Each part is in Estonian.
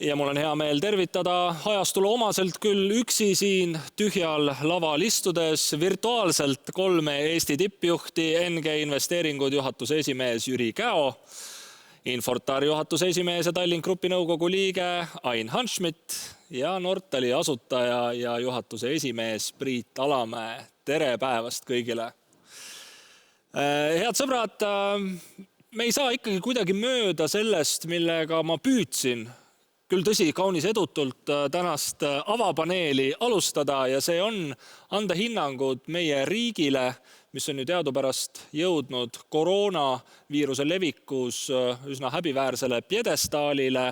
Ja mul on hea meel tervitada ajastule omaselt küll üksi siin tühjal laval istudes virtuaalselt 3 Eesti tippjuhti, NG Investeeringud juhatuse esimees Jüri Käo, Infortar juhatuse esimees ja Tallink Grupi nõukogu liige Ain Hanschmidt ja Nortali asutaja ja juhatuse esimees Priit Alamäe. Tere päevast kõigile! Head sõbrad, me ei saa ikkagi kuidagi mööda sellest, millega ma püüdsin küll tõsi, kaunis edutult tänast avapaneeli alustada ja see on anda hinnangud meie riigile, mis on ju teadupärast jõudnud koroonaviiruse levikus üsna häbiväärsele pjedestaalile.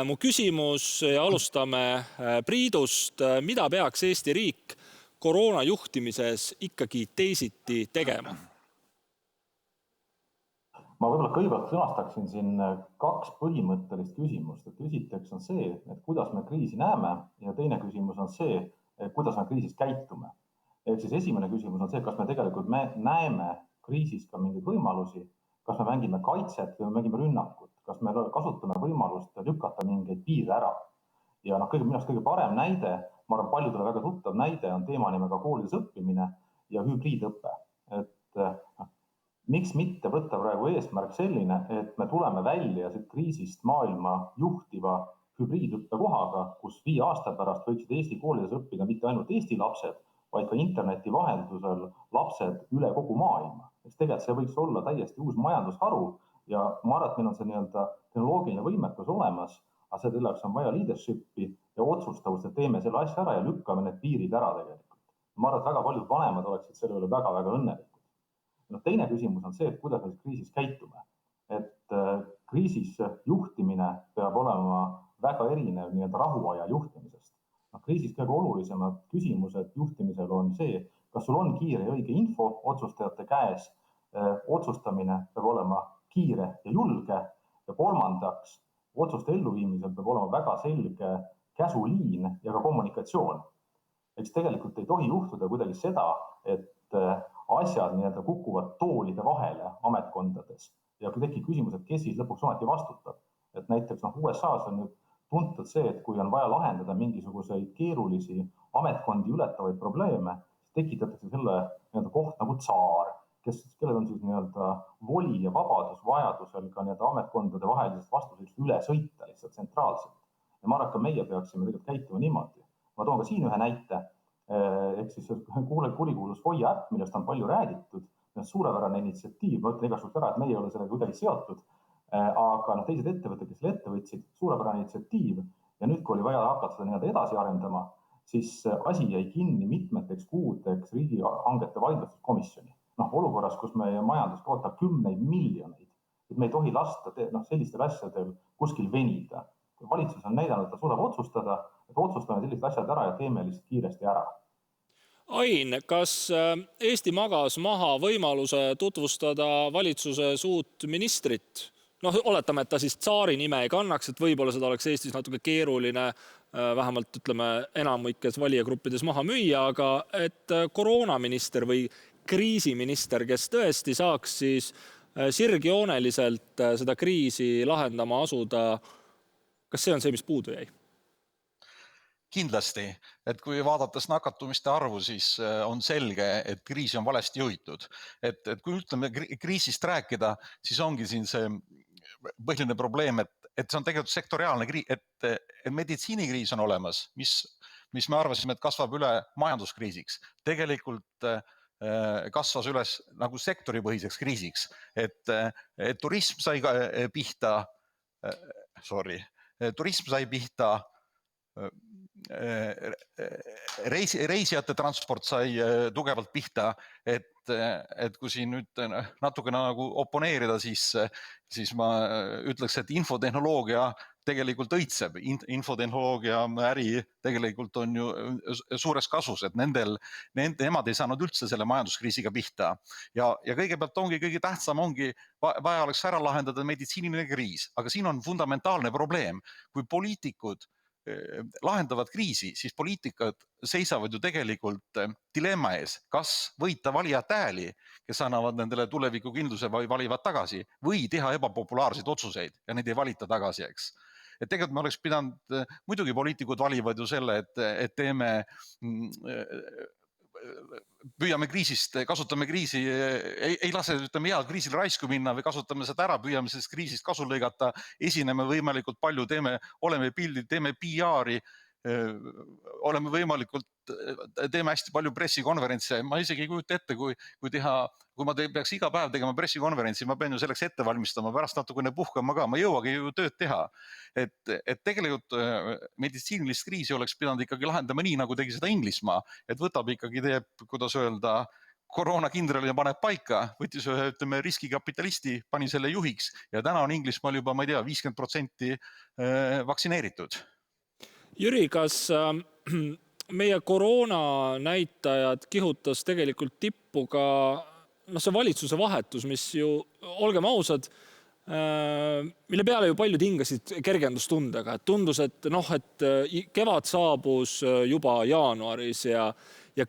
Mu küsimus ja alustame Priidust, mida peaks Eesti riik koroona juhtimises ikkagi teisiti tegema? Ma võib-olla kõigepealt sõnastaksin siin 2 põhimõttelist küsimust. Esiteks on see, et kuidas me kriisi näeme ja teine küsimus on see, kuidas me kriisis käitume. Ehk siis esimene küsimus on see, kas me tegelikult näeme kriisis ka mingeid võimalusi, kas me mängime kaitset või me mängime rünnakut, kas me kasutame võimalust lükata mingeid piire ära. Ja minu arust kõige parem näide, ma arvan paljudele väga tuttav näide on teema nimega koolides õppimine ja hübriidõpe. Miks mitte võtta praegu eesmärk selline, et me tuleme välja kriisist maailma juhtiva hübriidõppe kohaga, kus 5 aasta pärast võiksid Eesti koolides õppida mitte ainult Eesti lapsed, vaid ka interneti vahendusel lapsed üle kogu maailma. Tegelikult see võiks olla täiesti uus majandusharu ja ma arvan, et meil on see tehnoloogiline võimekus olemas, aga selleks on vaja leadershipi ja otsustavust, et teeme selle asja ära ja lükkame need piirid ära tegelikult. Ma arvan, et väga paljud vanemad oleksid selle üle väga-väga õnnelikud. Teine küsimus on see, et kuidas me kriisis käitume. Et kriisis juhtimine peab olema väga erinev rahuaja juhtimisest. Kriisis kõige olulisemad küsimused juhtimisel on see, kas sul on kiire ja õige info otsustajate käes, otsustamine peab olema kiire ja julge ja kolmandaks, otsuste elluviimisel peab olema väga selge käsuliin ja ka kommunikatsioon. Eks tegelikult ei tohi juhtuda kuidagi seda, et asjad kukuvad toolide vahele ametkondades ja tekib küsimus, et kes siis lõpuks ometi vastutab. Et näiteks USA's on nüüd tuntud see, et kui on vaja lahendada mingisuguseid keerulisi ametkondi ületavaid probleeme, tekitatakse selle koht nagu tsaar, kellel on siis voli ja vabadus vajadusel ka ametkondade vahelisest vastusest üle sõita lihtsalt tsentraalselt. Ja ma arvan, ka meie peaksime tegelikult käituma niimoodi. Ma toon ka siin ühe näite. Ehk siis kurikuulus Voia äpp, millest on palju räägitud, suurepärane initsiatiiv, ma ütlen igasuguselt ära, et meie ei ole sellega kuidagi seotud, aga teised ettevõtted, kes selle ette võtsid, suurepärane initsiatiiv ja nüüd, kui oli vaja hakata seda edasi arendama, siis asi jäi kinni mitmeteks kuudeks riigihangete vaidlustuskomisjoni. Olukorras, kus meie majandus kaotab 10 miljoneid, et me ei tohi lasta sellistel asjadel kuskil venida. Valitsus on näidanud, et ta suudab otsustada, et otsustame sellised asjad ära ja teeme lihtsalt kiiresti ära. Ain, kas Eesti magas maha võimaluse tutvustada valitsuses uut ministrit? Oletame, et ta siis tsaari nime ei kannaks, et võib-olla seda oleks Eestis natuke keeruline, vähemalt enamikes valijagruppides maha müüa, aga et koroonaminister või kriisiminister, kes tõesti saaks siis sirgjooneliselt seda kriisi lahendama asuda, kas see on see, mis puudu jäi? Kindlasti, et kui vaadates nakatumiste arvu, siis on selge, et kriisi on valesti juhitud. Et kui ütleme kriisist rääkida, siis ongi siin see põhiline probleem, et see on tegelikult sektoriaalne kriis, et meditsiinikriis on olemas, mis me arvasime, et kasvab üle majanduskriisiks. Tegelikult kasvas üles nagu sektoripõhiseks kriisiks, et turism sai pihta, turism sai pihta, reisijate transport sai tugevalt pihta, et kui siin nüüd natukene nagu oponeerida, siis ma ütleks, et infotehnoloogia tegelikult õitseb. Infotehnoloogia äri tegelikult on ju suures kasus, et nemad ei saanud üldse selle majanduskriisiga pihta. Ja kõigepealt kõige tähtsam vaja oleks ära lahendada meditsiiniline kriis, aga siin on fundamentaalne probleem. Kui poliitikud lahendavad kriisi, siis poliitikad seisavad ju tegelikult dilemma ees, kas võita valijate hääli, kes annavad nendele tulevikukindluse või valivad tagasi, või teha ebapopulaarseid otsuseid ja neid ei valita tagasi, eks. et tegelikult me oleks pidanud, muidugi poliitikud valivad ju selle, et teeme püüame kriisist, kasutame kriisi, ei lase head kriisil raisku minna või kasutame seda ära, püüame sellest kriisist kasu lõigata, esineme võimalikult palju, oleme pildid, teeme PR-i, oleme võimalikult, teeme hästi palju pressikonverentse. Ma isegi ei kujuta ette, kui ma peaks iga päev tegema pressikonverentsi, ma pean ju selleks ette valmistama, pärast natukene puhkama ka, ma jõuagi ju tööd teha. Et tegelikult meditsiinilist kriisi oleks pidanud ikkagi lahendama nii, nagu tegi seda Inglismaa, et võtab ikkagi, teeb, kuidas öelda, koroonakindrali ja paneb paika, võttis ühe, riskikapitalisti, pani selle juhiks ja täna on Inglismaal juba, ma ei tea, 50% vaktsineeritud. Jüri, kas meie koroona näitajad kihutas tegelikult tippu ka see valitsuse vahetus, mis ju, olgem ausad, mille peale ju paljud hingasid kergendustundega. Tundus, et kevad saabus juba jaanuaris ja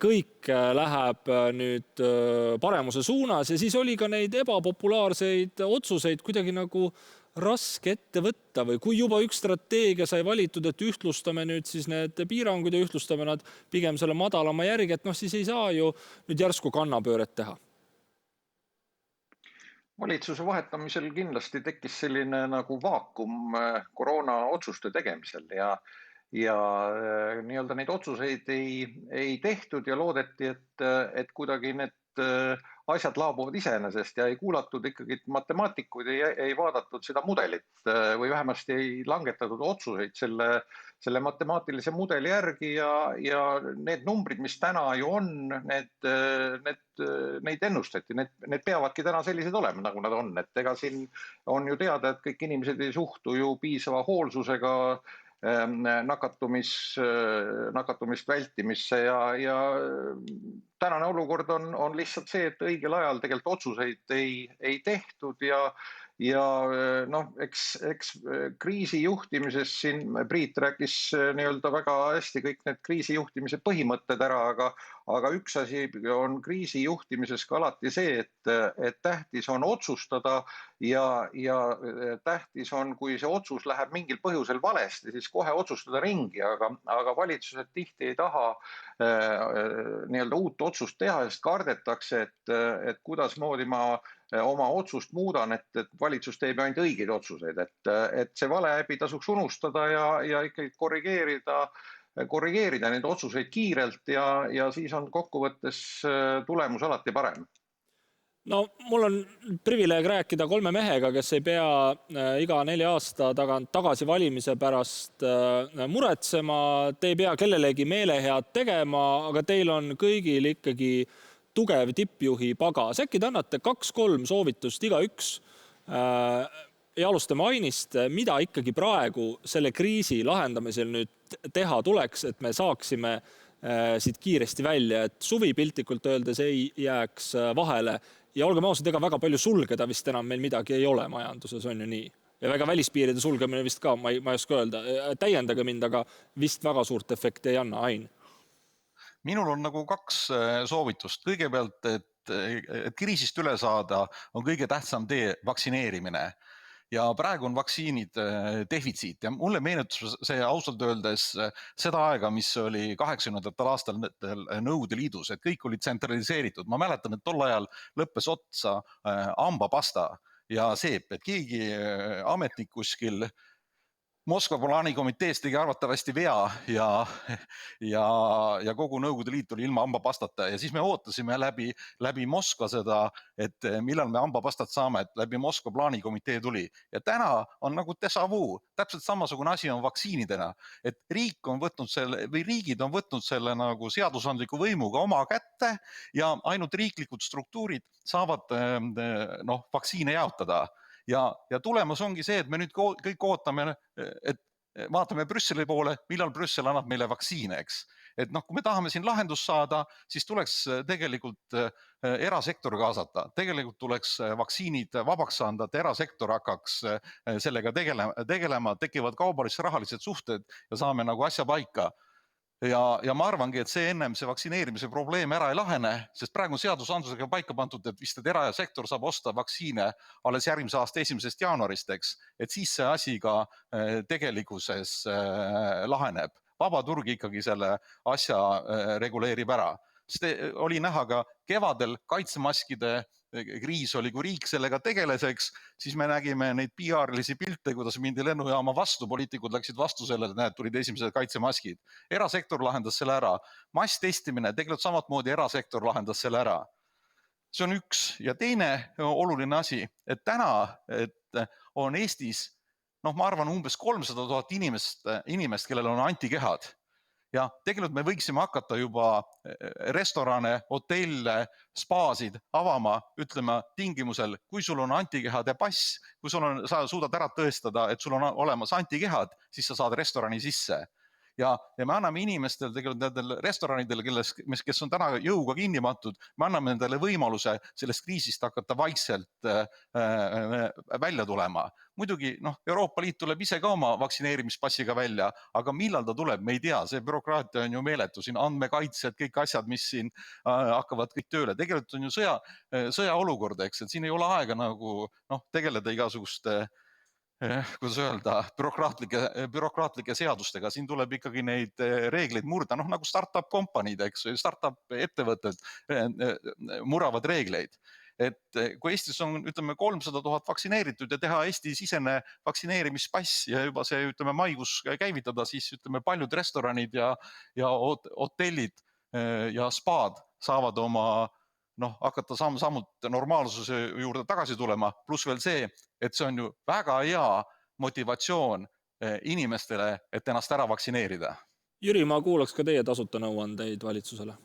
kõik läheb nüüd paremuse suunas ja siis oli ka neid ebapopulaarseid otsuseid kuidagi nagu raske ette võtta või kui juba üks strateegia sai valitud, et ühtlustame nüüd siis need piirangud ja ühtlustame nad pigem selle madalama järgi, et siis ei saa ju nüüd järsku kannapööret teha. Valitsuse vahetamisel kindlasti tekkis selline nagu vaakum koroona otsuste tegemisel ja nii-öelda neid otsuseid ei tehtud ja loodeti, et kuidagi need asjad laabuvad iseenesest ja ei kuulatud ikkagi matemaatikuid, ei vaadatud seda mudelit või vähemasti ei langetatud otsuseid selle matemaatilise mudeli järgi ja need numbrid, mis täna ju on, neid ennustati, need peavadki täna sellised olema, nagu nad on. Et ega siin on ju teada, et kõik inimesed ei suhtu ju piisava hoolsusega nakatumist vältimisse ja tänane olukord on lihtsalt see, et õigel ajal tegelikult otsuseid ei tehtud ja eks kriisi juhtimises siin Priit rääkis nii-öelda väga hästi kõik need kriisi juhtimise põhimõtted ära, aga üks asi on kriisi juhtimises ka alati see, et tähtis on otsustada ja tähtis on, kui see otsus läheb mingil põhjusel valesti, siis kohe otsustada ringi, aga valitsused tihti ei taha nii-öelda uut otsust teha, sest kardetakse, et kuidasmoodi ma oma otsust muudan, et valitsus teeb ainult õigeid otsuseid, et see valehäbi tasuks unustada ja ikkagi korrigeerida neid otsuseid kiirelt ja siis on kokkuvõttes tulemus alati parem. No mul on privileeg rääkida 3 mehega, kes ei pea iga 4 aasta tagant tagasi valimise pärast muretsema, te ei pea kellelegi meelehead tegema, aga teil on kõigil ikkagi tugev tippjuhi pagas. Äkki te annate 2-3 soovitust igaüks ja alustame Ainist, mida ikkagi praegu selle kriisi lahendamisel nüüd teha tuleks, et me saaksime siit kiiresti välja, et suvi piltlikult öeldes ei jääks vahele. Ja olgem ausad, ega väga palju sulgeda vist enam meil midagi ei ole majanduses, on ju nii. Ja väga välispiiride sulgemine vist ka, ma ei oska öelda, täiendage mind, aga vist väga suurt efekti ei anna. Ain. Minul on nagu 2 soovitust. Kõigepealt, et kriisist üle saada on kõige tähtsam tee vaktsineerimine. Ja praegu on vaktsiinid defitsiit ja mulle meenutus see ausalt öeldes seda aega, mis oli 80ndatel aastal Nõukogude Liidus, et kõik oli tsentraliseeritud. Ma mäletan, et tol ajal lõppes otsa hambapasta ja seep, et keegi ametnik kuskil Moskva plaanikomitees tegi arvatavasti vea ja kogu Nõukogude Liit oli ilma hambapastata ja siis me ootasime läbi Moskva seda, et millal me hambapastat saame, et läbi Moskva plaanikomitee tuli. Ja täna on nagu déjà vu, täpselt samasugune asi on vaktsiinidena, et riigid on võtnud selle nagu seadusandliku võimuga oma kätte ja ainult riiklikud struktuurid saavad vaktsiine jaotada. Ja tulemus ongi see, et me nüüd kõik ootame, et vaatame Brüsseli poole, millal Brüssel annab meile vaktsiine, eks. Et kui me tahame siin lahendust saada, siis tuleks tegelikult erasektor kaasata. Tegelikult tuleks vaktsiinid vabaks anda, et erasektor hakkaks sellega tegelema, tekivad kaubalised rahalised suhted ja saame nagu asja paika. ja ma arvangi, et see ennem see vaktsineerimise probleem ära ei lahene, sest praegu seadusandlusega paika pandud, et vist et erasektor saab osta vaktsiine alles järgmise aasta 1. jaanuarist, eks, et siis see asi ka tegelikkuses laheneb. Vaba turg ikkagi selle asja reguleerib ära. Sest oli näha ka kevadel kaitsemaskide kriis oli, kui riik sellega tegeleseks, siis me nägime neid PR-lisi pilte, kuidas mindi lennujaama vastu, poliitikud läksid vastu sellele, et näed, tulid esimesed kaitsemaskid. Erasektor lahendas selle ära. Masstestimine tegelikult samamoodi erasektor lahendas selle ära. See on üks. Ja teine oluline asi, et täna on Eestis, ma arvan, umbes 300 000 inimest, kellel on antikehad. Ja tegelikult me võiksime hakata juba restorane, hotelle, spaasid avama, ütlema tingimusel, kui sul on antikehade pass, kui sa suudad ära tõestada, et sul on olemas antikehad, siis sa saad restorani sisse. Ja me anname inimestel, tegelikult nendel restoranidel, kes on täna jõuga kinni pandud, me anname nendele võimaluse sellest kriisist hakata vaikselt välja tulema. Muidugi, Euroopa Liit tuleb ise ka oma vaktsineerimispassiga välja, aga millal ta tuleb, me ei tea, see bürokraatia on ju meeletu, siin andmekaitsed, kõik asjad, mis siin hakkavad kõik tööle. Tegelikult on ju sõjaolukord, eks, et siin ei ole aega nagu tegeleda igasuguste kuidas öelda, bürokraatlike seadustega. Siin tuleb ikkagi neid reegleid murda, nagu startup kompaniid, eks, startup ettevõtted muravad reegleid. Et kui Eestis on, ütleme, 300 000 vaktsineeritud ja teha Eesti-sisene vaktsineerimispass ja juba see, ütleme, maikuus käivitada, siis, ütleme, paljud restoranid ja hotellid ja spaad saavad oma hakata sammult normaalsuse juurde tagasi tulema, pluss veel see, et see on ju väga hea motivatsioon inimestele, et ennast ära vaktsineerida. Jüri, ma kuulaks ka teie tasuta nõuandeid valitsusele.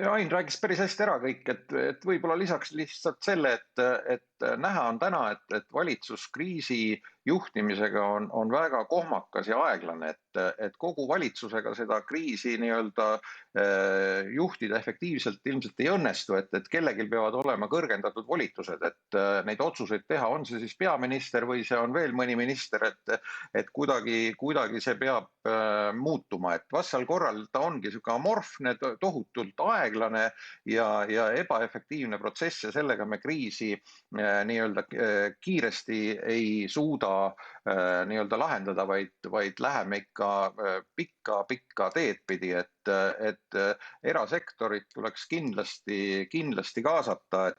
Ain rääkis päris hästi ära kõik, et võib-olla lisaks lihtsalt selle, et näha on täna, et valitsus kriisi juhtimisega on väga kohmakas ja aeglane, et kogu valitsusega seda kriisi juhtida efektiivselt ilmselt ei õnnestu, et kellelgi peavad olema kõrgendatud volitused, et neid otsuseid teha, on see siis peaminister või see on veel mõni minister, et kuidagi see peab muutuma, et vassal korral ta ongi selline amorfne, tohutult aeglane ja ebaefektiivne protsess ja sellega me kriisi kiiresti ei suuda lahendada, vaid läheme ikka pikka teed pidi, et erasektorit tuleks kindlasti kaasata,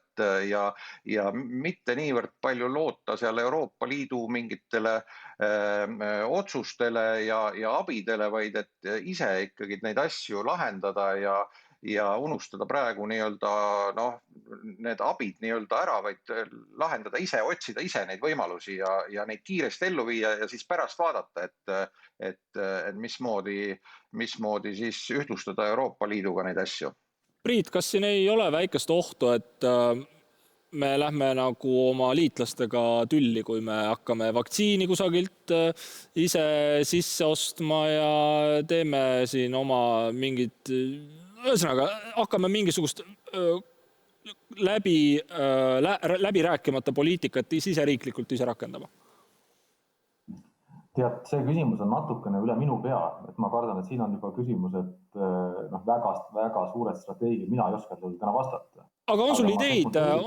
ja mitte niivõrd palju loota seal Euroopa Liidu mingitele otsustele ja abidele, vaid et ise ikkagi neid asju lahendada ja unustada praegu need abid ära, vaid lahendada ise, otsida ise neid võimalusi ja neid kiiresti ellu viia ja siis pärast vaadata, et mismoodi siis ühtlustada Euroopa Liiduga neid asju. Priit, kas siin ei ole väikest ohtu, et me lähme nagu oma liitlastega tülli, kui me hakkame vaktsiini kusagilt ise sisse ostma ja teeme siin oma mingid, ühesõnaga, hakkame mingisugust läbi rääkimata poliitikat siseriiklikult ise rakendama? Tead, see küsimus on natukene üle minu pea, et ma kardan, et siin on juba küsimused väga suured strateegid, mina ei oska teile täna vastata. Aga on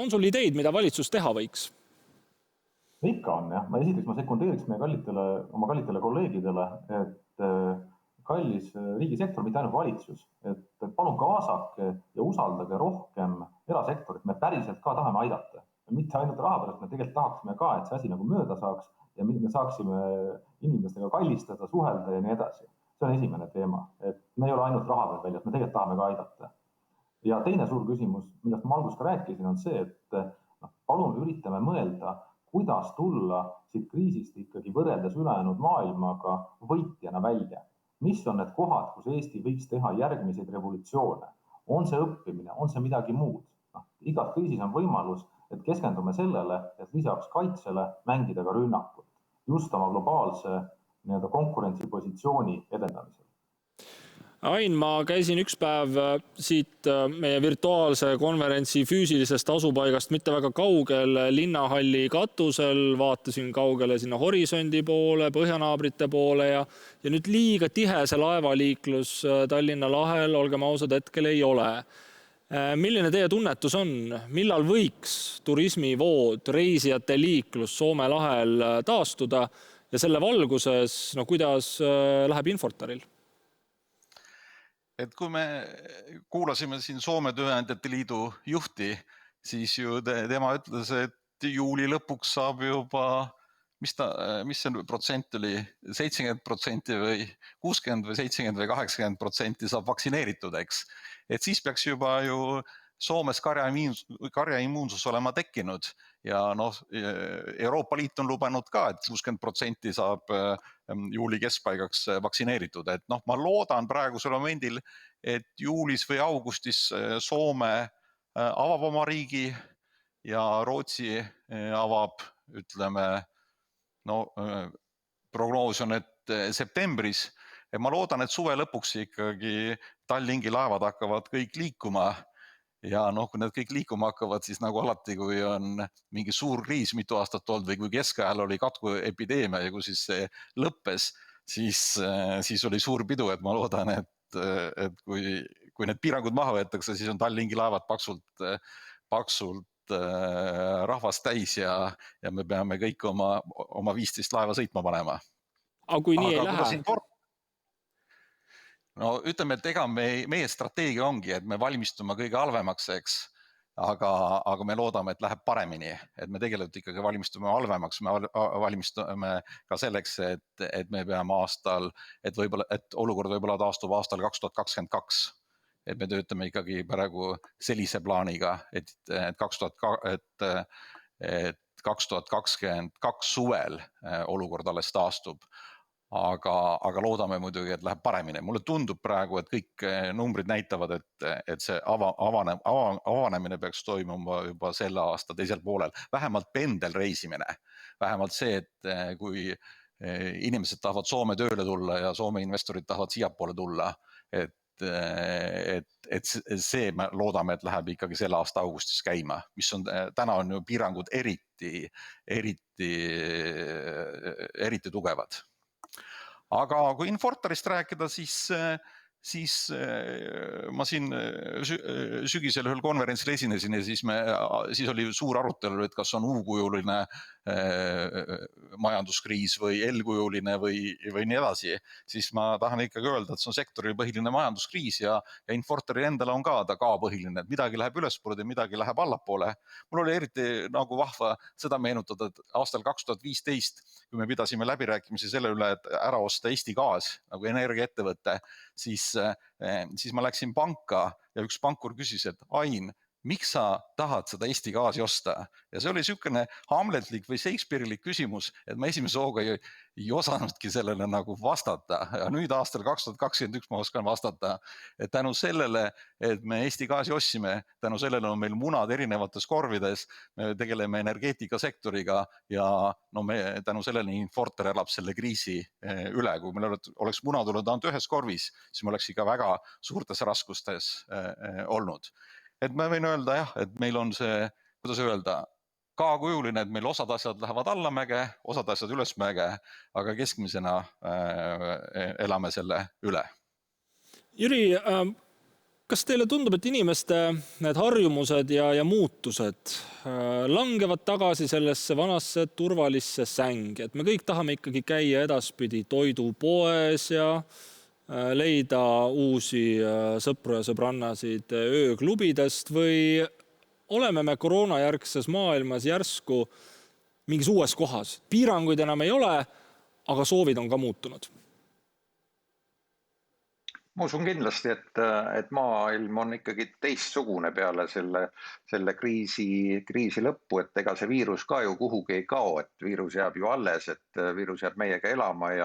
sul ideid, mida valitsus teha võiks? Ikka on, jah. Esiteks ma sekundeeriks oma kallitele kolleegidele, et kallis riigisektor, mitte ainult valitsus, et palun kaasake ja usaldage rohkem erasektorit, me päriselt ka tahame aidata. Mitte ainult raha pärast, me tegelikult tahaksime ka, et see asi nagu mööda saaks ja me saaksime inimestega kallistada, suhelda ja nii edasi. See on esimene teema, et me ei ole ainult raha peal väljas, me tegelikult tahame ka aidata. Ja teine suur küsimus, millest ma alguses ka rääkisin, on see, et palun üritame mõelda, kuidas tulla siit kriisist ikkagi võrreldes ülejäänud maailmaga võitjana välja. Mis on need kohad, kus Eesti võiks teha järgmiseid revolutsioone? On see õppimine, on see midagi muud? Igas kriisis on võimalus, et keskendume sellele, et lisaks kaitsele mängida ka rünnakut, just oma globaalse konkurentsipositsiooni edendamisel. Ain, ma käisin üks päev siit meie virtuaalse konverentsi füüsilisest asupaigast mitte väga kaugel linnahalli katusel, vaatasin kaugele sinna horisondi poole, põhjanaabrite poole ja nüüd liiga tihe see laevaliiklus Tallinna lahel, olgem ausad, hetkel ei ole. Milline teie tunnetus on? Millal võiks turismivood, reisijate liiklus Soome lahel taastuda ja selle valguses, kuidas läheb Infortaril? Et kui me kuulasime siin Soome Tööandjate Liidu juhti, siis ju tema ütles, et juuli lõpuks saab juba, mis see protsent oli, 70% või 60 või 70 või 80% saab vaktsineeritud, eks. Et siis peaks juba ju Soomes karjaimmuunsus olema tekkinud ja Euroopa Liit on lubanud ka, et 60% saab juuli keskpaigaks vaktsineeritud. Et ma loodan praegusel momendil, et juulis või augustis Soome avab oma riigi ja Rootsi avab, ütleme, prognoos on, et septembris. Ja ma loodan, et suve lõpuks ikkagi Tallinki laevad hakkavad kõik liikuma. Ja kui need kõik liikuma hakkavad, siis nagu alati, kui on mingi suur kriis mitu aastat olnud või kui keskajal oli katkuepideemia ja kui siis see lõppes, siis oli suur pidu, et ma loodan, et kui need piirangud maha võetakse, siis on Tallinki laevad paksult rahvast täis ja me peame kõik oma 15 laeva sõitma panema. Aga kui nii ei lähe? No ütleme, et ega meie strateegia ongi, et me valmistume kõige halvemaks, eks, aga me loodame, et läheb paremini, et me tegelikult ikkagi valmistume halvemaks, me valmistume ka selleks, et me peame aastal, et olukord võib-olla taastub aastal 2022, et me töötame ikkagi praegu sellise plaaniga, et 2022 suvel olukord alles taastub. Aga loodame muidugi, et läheb paremini. Mulle tundub praegu, et kõik numbrid näitavad, et see avanemine peaks toimuma juba selle aasta teisel poolel. Vähemalt pendelreisimine. Vähemalt see, et kui inimesed tahavad Soome tööle tulla ja Soome investorid tahavad siiapoole tulla, et see me loodame, et läheb ikkagi selle aasta augustis käima, mis on, täna on ju piirangud eriti tugevad. Aga kui Infortarist rääkida, siis ma siin sügisel ühel konverentsil esinesin ja siis oli suur arutelu, et kas on U-kujuline majanduskriis või L-kujuline või nii edasi, siis ma tahan ikkagi öelda, et see on sektori põhiline majanduskriis ja Infortaril endal on ka põhiline, et midagi läheb ülespoole ja midagi läheb allapoole. Mul oli eriti nagu vahva seda meenutada, et aastal 2015, kui me pidasime läbirääkimisi selle üle, et ära osta Eesti Gaas nagu energiaettevõtte, siis ma läksin panka ja üks pankur küsis, et Ain, miks sa tahad seda Eesti Gaasi osta? Ja see oli niisugune hamletlik või Shakespeare'ilik küsimus, et ma esimese hooga ei osanudki sellele nagu vastata. Ja nüüd aastal 2021 ma oskan vastata, et tänu sellele, et me Eesti Gaasi ostsime, tänu sellele on meil munad erinevates korvides, me tegeleme energeetikasektoriga ja tänu sellele Infortar elab selle kriisi üle. Kui meil oleks munad olnud ainult ühes korvis, siis me oleks ikka väga suurtes raskustes olnud. Et ma võin öelda jah, et meil on see, kuidas öelda, K-kujuline, et meil osad asjad lähevad allamäge, osad asjad ülesmäge, aga keskmisena elame selle üle. Jüri, kas teile tundub, et inimeste need harjumused ja muutused langevad tagasi sellesse vanasse turvalisse sängi, et me kõik tahame ikkagi käia edaspidi toidupoes ja leida uusi sõpru ja sõbrannasid ööklubidest või oleme me koroonajärgses maailmas järsku mingis uues kohas? Piiranguid enam ei ole, aga soovid on ka muutunud. Ma usun kindlasti, et maailm on ikkagi teistsugune peale selle kriisi lõppu, et ega see viirus ka ju kuhugi ei kao, et viirus jääb ju alles, et viirus jääb meiega elama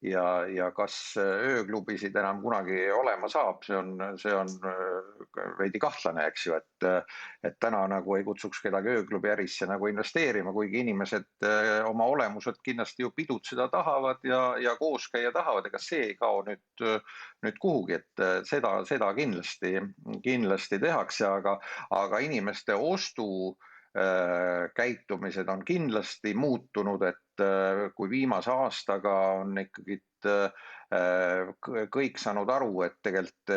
ja kas ööklubisid enam kunagi olema saab, see on veidi kahtlane, eks ju, et täna nagu ei kutsuks kedagi ööklubi ärisse nagu investeerima, kuigi inimesed oma olemuselt kindlasti ju pidutseda tahavad ja koos käia tahavad, ega see ei kao nüüd kuhugi, et seda kindlasti tehakse, aga inimeste käitumised on kindlasti muutunud, et kui viimase aastaga on ikkagi kõik saanud aru, et tegelikult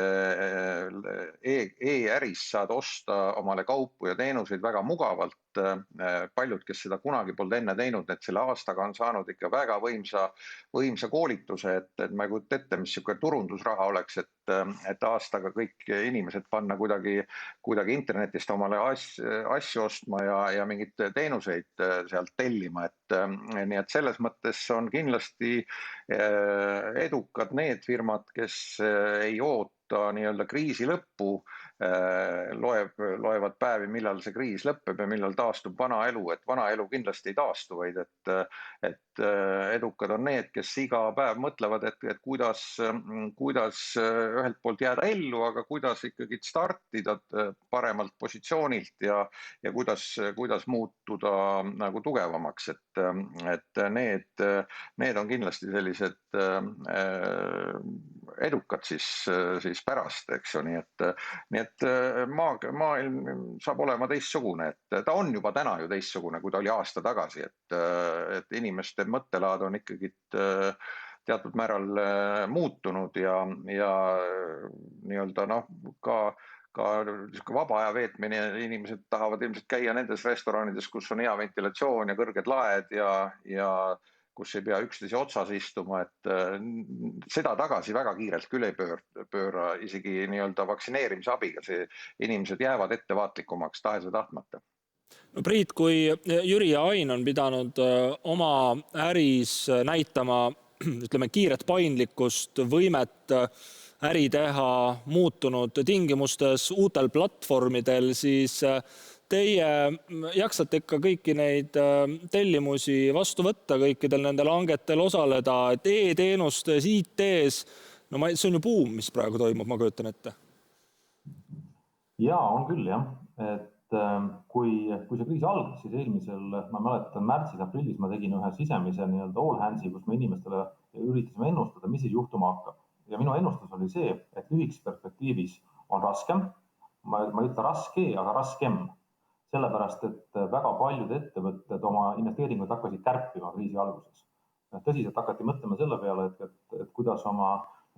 e-äris saad osta omale kaupu ja teenuseid väga mugavalt. Paljud, kes seda kunagi polnud enne teinud, et selle aastaga on saanud ikka väga võimsa koolituse, et ma ei kujuta ette, mis niisugune turundusraha oleks, et aastaga kõik inimesed panna kuidagi internetist omale asju ostma ja mingeid teenuseid sealt tellima. Nii et selles mõttes on kindlasti edukad need firmad, kes ei oota nii-öelda kriisi lõppu, loevad päevi, millal see kriis lõpeb ja millal taastub vana elu, et vana elu kindlasti ei taastu, vaid et edukad on need, kes iga päev mõtlevad, et kuidas ühelt poolt jääda ellu, aga kuidas ikkagi startida paremalt positsioonilt ja kuidas muutuda nagu tugevamaks, et need on kindlasti sellised edukad siis pärast, eks ju, nii et maailm saab olema teistsugune, et ta on juba täna ju teistsugune, kui ta oli aasta tagasi, et inimeste mõttelaad on ikkagi teatud määral muutunud ja nii-öelda ka vaba aja veetmine, inimesed tahavad ilmselt käia nendes restoranides, kus on hea ventilatsioon ja kõrged laed ja kus ei pea üksteise otsas istuma, et seda tagasi väga kiirelt küll ei pööra isegi nii-öelda vaktsineerimise abiga. Inimesed jäävad ettevaatlikumaks tahes ja tahtmata. No Priit, kui Jüri ja Ain on pidanud oma äris näitama, ütleme, kiiret paindlikkust, võimet äri teha muutunud tingimustes uutel platvormidel, siis teie jaksate ikka kõiki neid tellimusi vastu võtta, kõikidel nendel hangetel osaleda, et e-teenustes, IT-s, no see on ju buum, mis praegu toimub, ma kujutan ette. Jaa, on küll jah, et kui see kriis algas, siis eelmisel, ma mäletan, märtsis-aprillis ma tegin ühe sisemise nii-öelda all hands'i, kus me inimestele üritasime ennustada, mis siis juhtuma hakkab. Ja minu ennustus oli see, et lühikes perspektiivis on raskem, ma ei ütle raske, aga raskem. Sellepärast, et väga paljud ettevõtted oma investeeringuid hakkasid kärpima kriisi alguses. Tõsiselt hakati mõtlema selle peale, et kuidas oma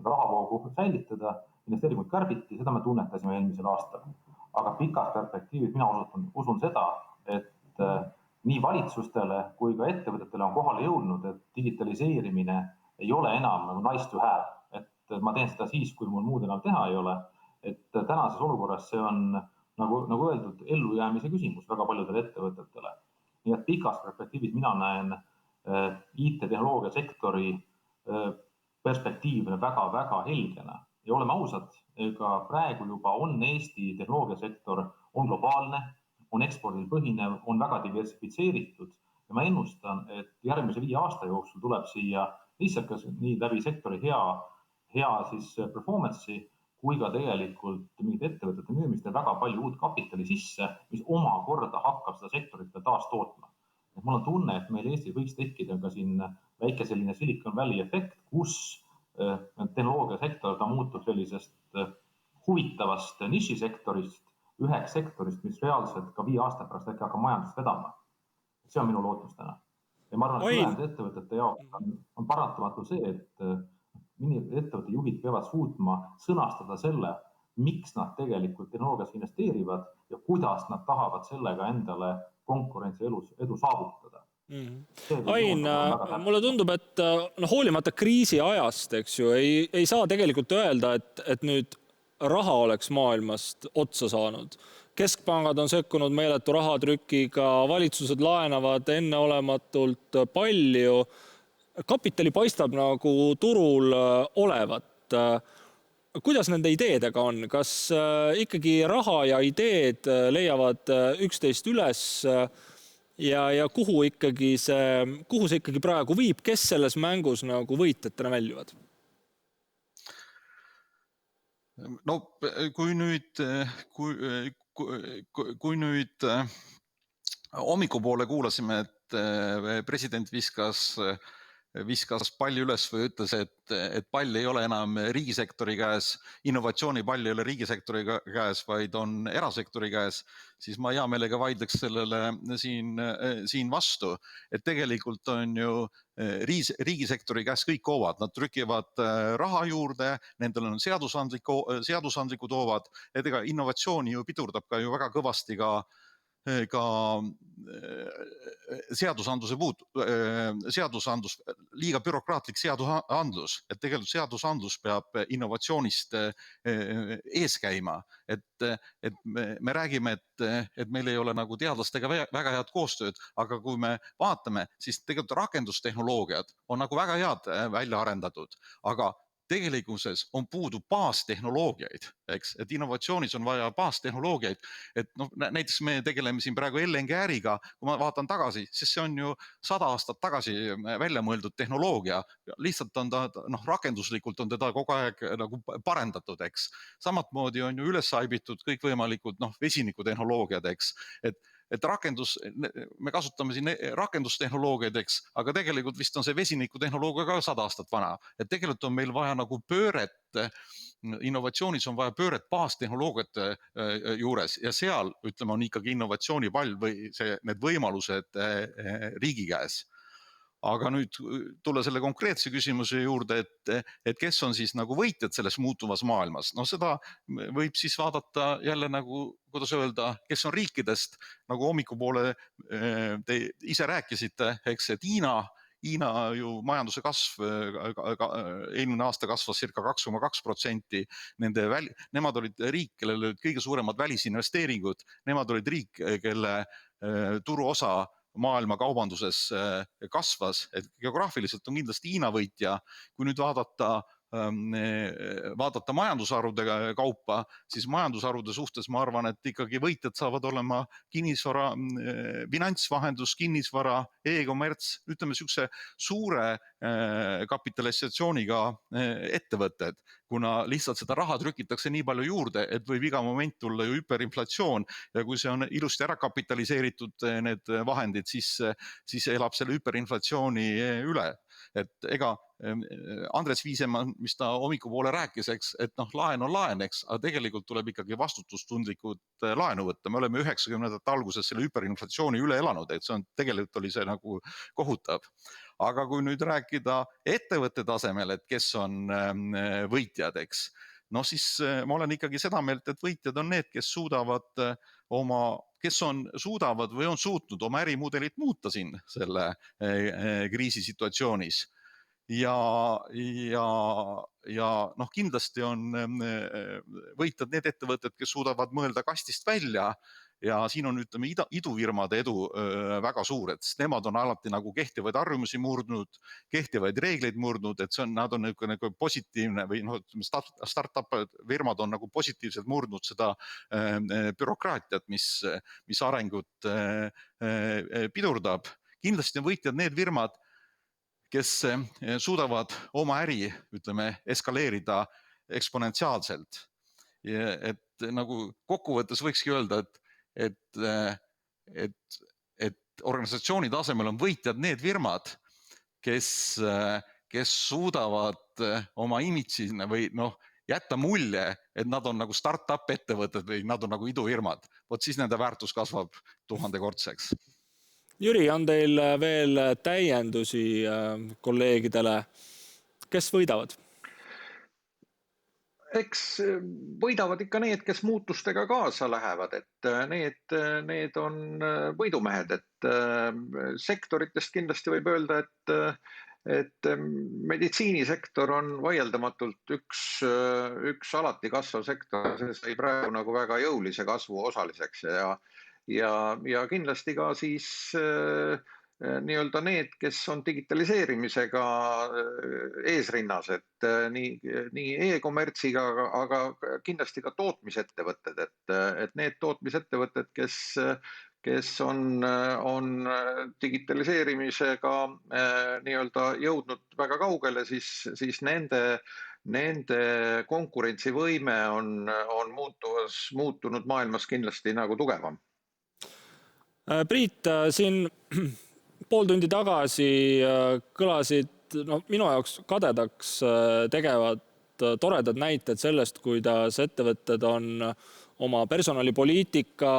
rahavoogu säilitada, investeeringuid kärbiti, seda me tunnetasime eelmisel aastal. Aga pikas perspektiivis mina usun seda, et nii valitsustele kui ka ettevõtetele on kohale jõudnud, et digitaliseerimine ei ole enam nagu nice to have. Et ma teen seda siis, kui mul muud enam teha ei ole. Et tänases olukorras see on nagu öeldud, ellujäämise küsimus väga paljudele ettevõtetele. Nii et pikas perspektiivis mina näen IT-tehnoloogia sektori perspektiivne väga-väga helgena. Ja oleme ausad, ega praegu juba on Eesti tehnoloogiasektor on globaalne, on ekspordil põhinev, on väga diversifitseeritud. Ja ma ennustan, et järgmise 5 aasta jooksul tuleb siia lihtsalt nii läbi sektori hea siis performance'i, kui ka tegelikult mingid ettevõtete müümiste väga palju uut kapitali sisse, mis omakorda hakkab seda sektorit taas tootma. Et mul on tunne, et meil Eestis võiks tekkida ka siin väike selline Silicon Valley efekt, kus tehnoloogiasektor ta muutub sellisest huvitavast nišisektorist, üheks sektorist, mis reaalselt ka 5 aasta pärast äkki hakkab majandust vedama. See on minu lootus täna. Ja ma arvan, et ülejäänud ettevõtete jaoks on paratamatu see, et ettevõtte juhid peavad suutma sõnastada selle, miks nad tegelikult tehnoloogias investeerivad ja kuidas nad tahavad sellega endale konkurentsi edu saavutada. Ain, mulle tundub, et hoolimata kriisi ajast, eks ju, ei saa tegelikult öelda, et nüüd raha oleks maailmast otsa saanud. Keskpangad on sekkunud meeletu rahatrükiga, valitsused laenavad enneolematult palju. Kapitali paistab nagu turul olevat. Kuidas nende ideedega on? Kas ikkagi raha ja ideed leiavad üksteist üles ja kuhu see ikkagi praegu viib, kes selles mängus nagu võitjatena väljuvad? No kui nüüd hommikupoole kuulasime, et president viskas palli üles või ütles, et pall ei ole enam riigisektori käes, innovatsioonipall ei ole riigisektori käes, vaid on erasektori käes, siis ma hea meelega vaidleks sellele siin vastu, et tegelikult on ju riigisektori käes kõik hoovad, nad trükivad raha juurde, nendel on seadusandlikud hoovad, et ega innovatsiooni ju pidurdab ka ju väga kõvasti ka seadusandlus, liiga bürokraatlik seadusandlus, et tegelikult seadusandlus peab innovatsioonist ees käima, et me räägime, et meil ei ole nagu teadlastega väga head koostööd, aga kui me vaatame, siis tegelikult rakendustehnoloogiad on nagu väga head välja arendatud, aga tegelikkuses on puudu baastehnoloogiaid, eks, et innovatsioonis on vaja baastehnoloogiaid, et näiteks me tegeleme siin praegu LNG äriga, kui ma vaatan tagasi, siis see on ju 100 aastat tagasi välja mõeldud tehnoloogia, lihtsalt on ta, rakenduslikult on teda kogu aeg nagu parendatud, eks. Samatmoodi on ju üles aibitud kõikvõimalikud vesinikutehnoloogiad, eks, et me kasutame siin rakendustehnoloogiad, eks, aga tegelikult vist on see vesinikutehnoloogia ka 100 aastat vana, et tegelikult on meil vaja nagu pööret, innovatsioonis on vaja pööret baastehnoloogiate juures ja seal, ütleme, on ikkagi innovatsioonipall või need võimalused riigi käes. Aga nüüd tulla selle konkreetse küsimuse juurde, et kes on siis nagu võitjad selles muutuvas maailmas. No seda võib siis vaadata jälle nagu, kuidas öelda, kes on riikidest, nagu hommikupoole te ise rääkisite, eks, et Hiina ju majanduse kasv eelmine aasta kasvas circa 2,2%. Nemad olid riik, kellel olid kõige suuremad välisinvesteeringud. Nemad olid riik, kelle turuosa maailma kaubanduses kasvas, et geograafiliselt on kindlasti Hiina võitja. Kui nüüd vaadata majandusharude kaupa, siis majandusharude suhtes ma arvan, et ikkagi võitjad saavad olema kinnisvara, finantsvahendus, kinnisvara, e-kommerts, ütleme niisuguse suure kapitalisatsiooniga ettevõtted, kuna lihtsalt seda raha trükitakse nii palju juurde, et võib iga moment tulla ju hüperinflatsioon ja kui see on ilusti ära kapitaliseeritud need vahendid, siis elab selle hüperinflatsiooni üle. Et ega Andres Viisemann, mis ta hommikupoole rääkis, eks, et laen on laen, eks, aga tegelikult tuleb ikkagi vastutustundlikud laenu võtta. Me oleme 90ndate alguses selle hüperinflatsiooni üle elanud, et tegelikult oli see nagu kohutav. Aga kui nüüd rääkida ettevõtte tasemel, et kes on võitjad, eks, siis ma olen ikkagi seda meelt, et võitjad on need, kes suudavad või on suutnud oma ärimudelit muuta siin selle kriisisituatsioonis. Ja kindlasti on võitjad need ettevõtted, kes suudavad mõelda kastist välja ja siin on, ütleme, idufirmade edu väga suur, et nemad on alati nagu kehtivaid harjumusi murdnud, kehtivaid reegleid murdnud, et nad on nagu positiivne või startup firmad on nagu positiivselt murdnud seda bürokraatiat, mis arengut pidurdab. Kindlasti on võitjad need firmad, kes suudavad oma äri, ütleme, eskaleerida eksponentsiaalselt. Et nagu kokkuvõttes võikski öelda, et organisatsiooni tasemel on võitjad need firmad, kes suudavad oma imitsi või jätta mulje, et nad on nagu startup ettevõtted või nad on nagu idufirmad. Vot siis nende väärtus kasvab 1000-kordseks. Jüri, on teil veel täiendusi kolleegidele? Kes võidavad? Eks võidavad ikka need, kes muutustega kaasa lähevad, et need on võidumehed, et sektoritest kindlasti võib öelda, et meditsiinisektor on vaieldamatult üks alati kasvav sektor, see sai praegu nagu väga jõulise kasvu osaliseks ja kindlasti ka siis nii-öelda need, kes on digitaliseerimisega eesrinnas, et nii e-kommertsiga, aga kindlasti ka tootmisettevõtted, et need tootmisettevõtted, kes on digitaliseerimisega nii-öelda jõudnud väga kaugele, siis nende konkurentsivõime on muutunud maailmas kindlasti nagu tugevam. Priit, siin pool tundi tagasi kõlasid minu jaoks kadedaks tegevad toredad näited sellest, kuidas ettevõtted on oma personalipoliitika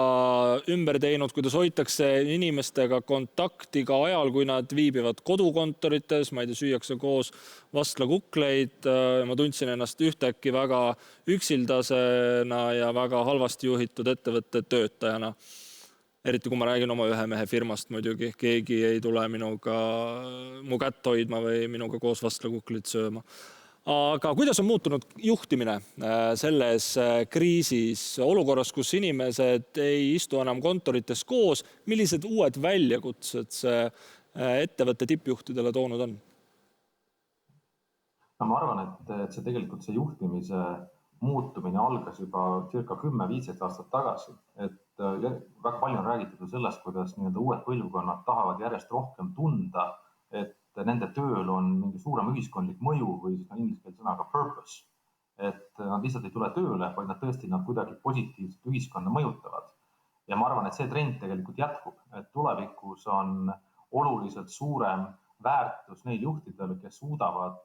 ümber teinud, kuidas hoitakse inimestega kontakti ka ajal, kui nad viibivad kodukontorites, ma ei tea, süüakse koos vastlakukleid. Ma tundsin ennast ühtäkki väga üksildasena ja väga halvasti juhitud ettevõtte töötajana. Eriti kui ma räägin oma ühe mehe firmast muidugi, keegi ei tule mu kätt hoidma või minuga koos vastlakuklit sööma. Aga kuidas on muutunud juhtimine selles kriisis, olukorras, kus inimesed ei istu enam kontorites koos, millised uued väljakutsed see ettevõtte tippjuhtidele toonud on? Ma arvan, et see tegelikult see juhtimise muutumine algas juba circa 10-15 aastat tagasi. Et väga palju on räägitud sellest, kuidas uued põlvkonnad tahavad järjest rohkem tunda, et nende tööl on mingi suurem ühiskondlik mõju või siis ingliskeelse sõnaga purpose. Et nad lihtsalt ei tule tööle, vaid nad tõesti kuidagi positiivselt ühiskonda mõjutavad. Ja ma arvan, et see trend tegelikult jätkub, et tulevikus on oluliselt suurem väärtus neil juhtidel, kes suudavad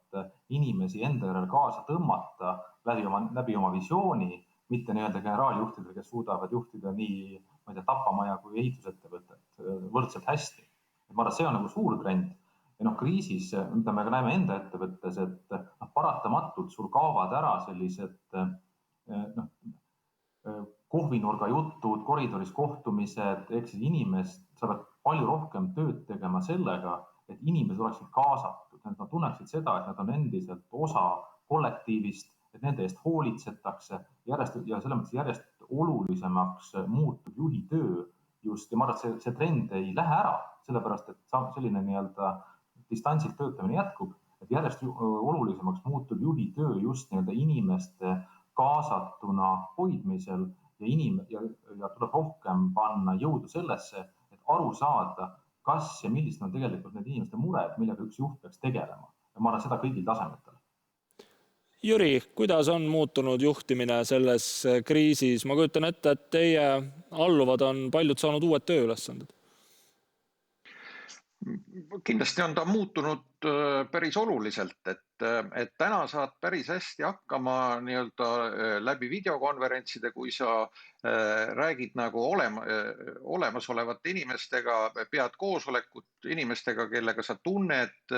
inimesi enda järel kaasa tõmmata läbi oma visiooni, mitte generaaljuhtidel, kes suudavad juhtida nii tapamaja kui ehitusettevõtet võrdselt hästi. Ma arvan, see on suur trend. Ja kriisis, mida me ka näeme enda ettevõttes, et paratamatult sul kaovad ära sellised kohvinurga jutud, koridoris kohtumised, ehk siis inimest saavad palju rohkem tööd tegema sellega, et inimesed oleksid kaasatud, et nad tunneksid seda, et nad on endiselt osa kollektiivist, et nende eest hoolitsetakse ja selles mõttes järjest olulisemaks muutub juhi töö just. Ja ma arvan, et see trend ei lähe ära, sellepärast, et selline distantsilt töötamine jätkub, et järjest olulisemaks muutub juhi töö just inimeste kaasatuna hoidmisel ja tuleb rohkem panna jõudu sellesse, et aru saada, kas ja millised on tegelikult need inimeste mured, millega üks juht peaks tegelema. Ja ma arvan seda kõigil tasemetel. Jüri, kuidas on muutunud juhtimine selles kriisis? Ma kujutan ette, et teie alluvad on paljud saanud uued tööülesanded. Kindlasti on ta muutunud päris oluliselt, et täna saad päris hästi hakkama läbi videokonverentside, kui sa räägid nagu olemasolevate inimestega, pead koosolekut inimestega, kellega sa tunned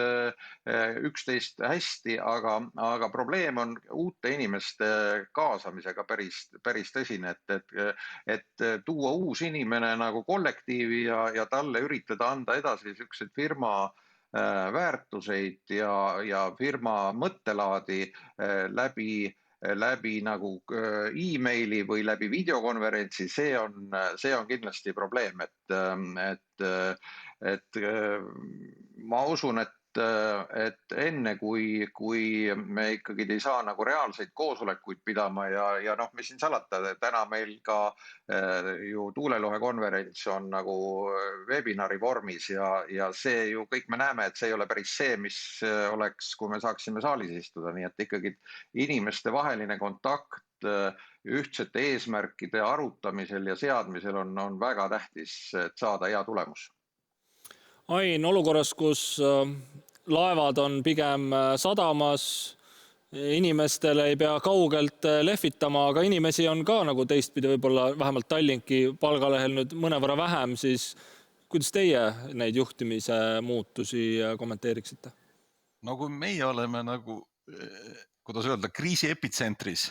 üksteist hästi, aga probleem on uute inimeste kaasamisega päris tõsine, et tuua uus inimene nagu kollektiivi ja talle üritada anda edasi selliseid firma väärtuseid ja firma mõttelaadi läbi nagu e-maili või läbi videokonverentsi, see on kindlasti probleem, et ma usun, et enne kui me ikkagi ei saa nagu reaalseid koosolekuid pidama ja mis siin salata, täna meil ka ju Tuulelohe konverents on nagu webinari vormis ja see ju kõik me näeme, et see ei ole päris see, mis oleks, kui me saaksime saalis istuda, nii et ikkagi inimeste vaheline kontakt ühtsete eesmärkide arutamisel ja seadmisel on väga tähtis, et saada hea tulemus. Ain, olukorras, kus laevad on pigem sadamas, inimestele ei pea kaugelt lehvitama, aga inimesi on ka nagu teistpidi võib-olla vähemalt Tallinki palgalehel nüüd mõnevõrra vähem, siis kuidas teie neid juhtimise muutusi kommenteeriksite? No kui meie oleme nagu, kuidas öelda, kriisi epitsentris,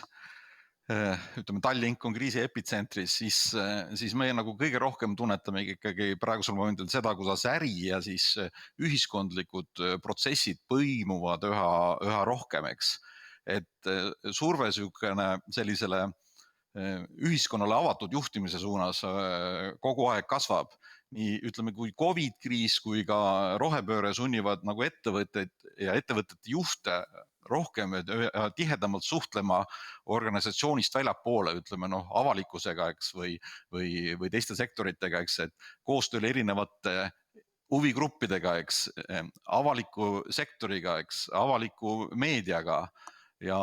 ütleme Tallink on kriisi epitsentris, siis me nagu kõige rohkem tunnetame ikkagi praegusel momendil seda, kuidas äri ja siis ühiskondlikud protsessid põimuvad üha rohkem, eks. Et surve sellisele ühiskonnale avatud juhtimise suunas kogu aeg kasvab. Nii ütleme, kui COVID-kriis kui ka rohepööre sunnivad nagu ettevõtteid ja ettevõtete juhte rohkem tihedamalt suhtlema organisatsioonist väljapoole, ütleme avalikkusega, eks, või teiste sektoritega, eks, et koostööl erinevate huvigruppidega, eks, avaliku sektoriga, eks, avaliku meediaga ja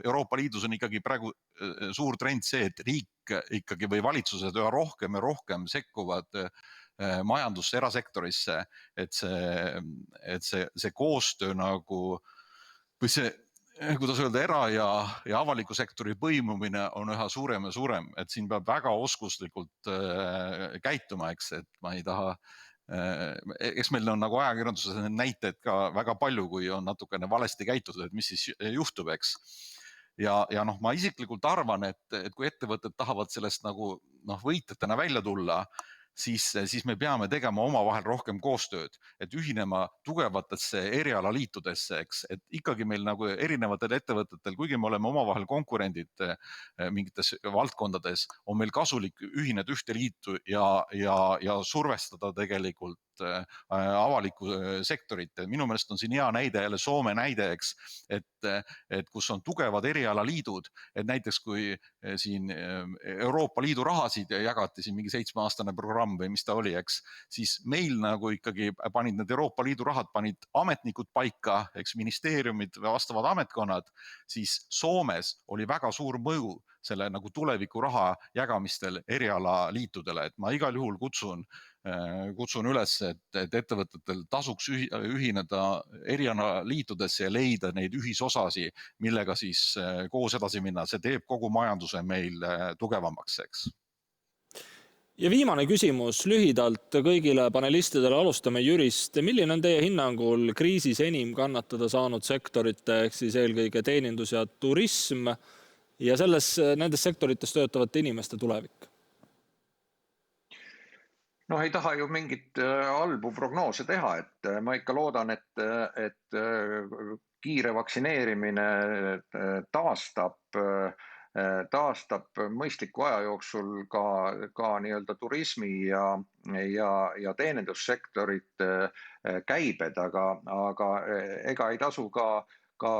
Euroopa Liidus on ikkagi praegu suur trend see, et riik ikkagi või valitsused üha rohkem ja rohkem sekkuvad majandusse, erasektorisse, et see koostöö nagu, või see, kuidas öelda, era- ja avaliku sektori põimumine on üha suurem ja suurem, et siin peab väga oskuslikult käituma, eks, et ma ei taha, eks meil on nagu ajakirjanduses näiteid ka väga palju, kui on natukene valesti käitutud, et mis siis juhtub, eks. Ja ma isiklikult arvan, et kui ettevõtted tahavad sellest nagu võitjatena välja tulla, siis me peame tegema omavahel rohkem koostööd, et ühinema tugevatesse erialaliitudesse, eks, et ikkagi meil nagu erinevatel ettevõtetel, kuigi me oleme omavahel konkurendid mingites valdkondades, on meil kasulik ühineda ühte liitu ja survestada tegelikult avalikku sektorit. Minu meelest on siin hea näide jälle Soome näide, eks, et kus on tugevad erialaliidud, et näiteks kui siin Euroopa Liidu rahasid jagati siin mingi 7-aastane programm või mis ta oli, eks, siis meil nagu ikkagi panid need Euroopa Liidu rahad, panid ametnikud paika, eks, ministeeriumid või vastavad ametkonnad, siis Soomes oli väga suur mõju selle nagu tuleviku raha jagamistel erialaliitudele, et ma igal juhul kutsun üles, et ettevõtetel tasuks ühineda erialaliitudesse ja leida neid ühisosasi, millega siis koos edasi minna. See teeb kogu majanduse meil tugevamaks, eks. Ja viimane küsimus lühidalt kõigile panelistidele, alustame Jürist. Milline on teie hinnangul kriisis enim kannatada saanud sektorite, ehk siis eelkõige teenindus ja turism ja nendes sektorites töötavate inimeste tulevik? Ei taha ju mingit halbu prognoose teha, et ma ikka loodan, et kiire vaktsineerimine taastab mõistliku aja jooksul ka nii-öelda turismi ja teenindussektorit käibed, aga ega ei tasu ka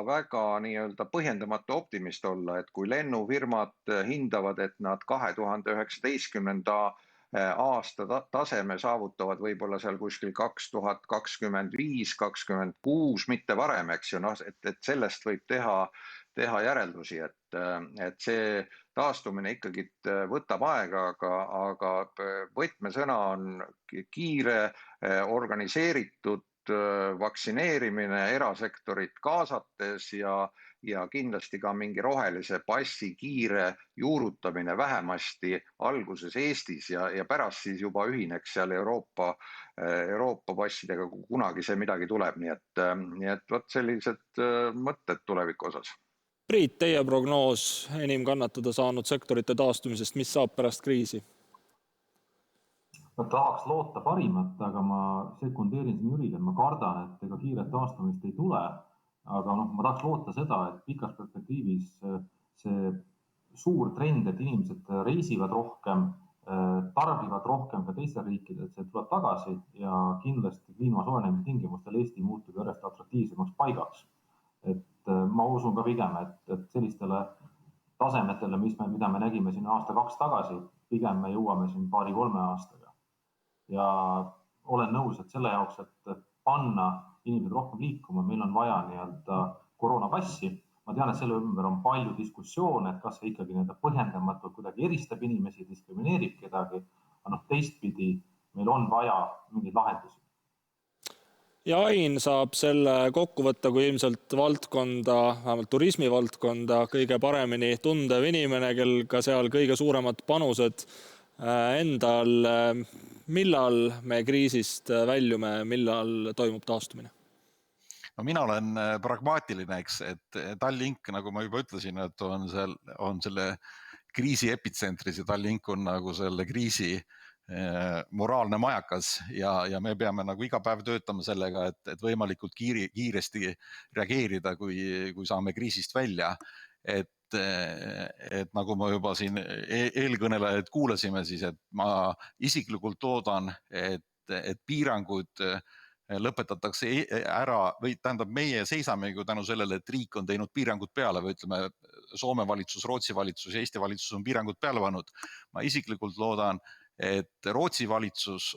väga nii-öelda põhjendamatu optimist olla, et kui lennufirmad hindavad, et nad 2019. aasta taseme saavutavad võib-olla seal kuskil 2025-2026, mitte varem, eks ju, et sellest võib teha järeldusi, et see taastumine ikkagi võtab aega, aga võtmesõna on kiire, organiseeritud vaktsineerimine erasektorit kaasates ja kindlasti ka mingi rohelise passi kiire juurutamine vähemasti alguses Eestis ja pärast siis juba ühineks seal Euroopa passidega, kui kunagi see midagi tuleb. Nii et vot sellised mõtted tuleviku osas. Priit, teie prognoos enim kannatada saanud sektorite taastumisest, mis saab pärast kriisi? Ma tahaks loota parimat, aga ma sekundeerin siin Jürile, ma kardan, et ega kiiret taastumist ei tule, aga ma tahaks loota seda, et pikas perspektiivis see suur trend, et inimesed reisivad rohkem, tarbivad rohkem ka teistel riikidel, see tuleb tagasi ja kindlasti kliima soojenemise tingimustel Eesti muutub järjest atraktiivsemaks paigaks. Et ma usun ka pigem, et sellistele tasemetele, mida me nägime siin aasta-2 tagasi, pigem me jõuame siin 2-3 aastaga. Ja olen nõus, et selle jaoks, et panna inimesed rohkem liikuma, meil on vaja nii-öelda koroonapassi. Ma tean, et selle ümber on palju diskussioone, et kas see ikkagi põhjendamatult kuidagi eristab inimesi, diskrimineerib kedagi, aga teistpidi meil on vaja mingeid lahendusi. Ja Ain saab selle kokku võtta, kui ilmselt valdkonda, vähemalt turismi valdkonda, kõige paremini tundev inimene, kel ka seal kõige suuremad panused endal. Millal me kriisist väljume, millal toimub taastumine? Mina olen pragmaatiline, eks, et Tallink, nagu ma juba ütlesin, et on selle kriisi epitsentris ja Tallink on nagu selle kriisi moraalne majakas ja me peame nagu iga päev töötama sellega, et võimalikult kiiresti reageerida, kui saame kriisist välja. Et nagu ma juba siin eelkõnelejad kuulasime, siis et ma isiklikult loodan, et piirangud lõpetatakse ära või tähendab, meie seisamegi tänu sellele, et riik on teinud piirangud peale või ütleme, Soome valitsus, Rootsi valitsus ja Eesti valitsus on piirangud peale pannud. Ma isiklikult loodan, et Rootsi valitsus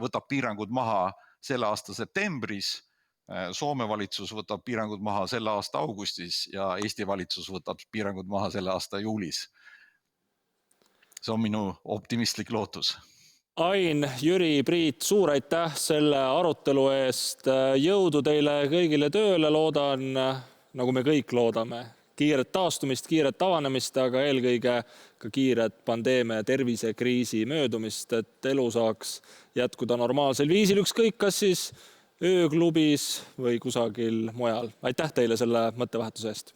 võtab piirangud maha selle aasta septembris, Soome valitsus võtab piirangud maha selle aasta augustis ja Eesti valitsus võtab piirangud maha selle aasta juulis. See on minu optimistlik lootus. Ain, Jüri, Priit, suur aitäh selle arutelu eest. Jõudu teile kõigile tööle, loodan, nagu me kõik loodame, kiiret taastumist, kiiret avanemist, aga eelkõige ka kiiret pandeemia tervisekriisi möödumist, et elu saaks jätkuda normaalsel viisil, ükskõik kas siis ööklubis või kusagil mujal. Aitäh teile selle mõttevahetuse eest!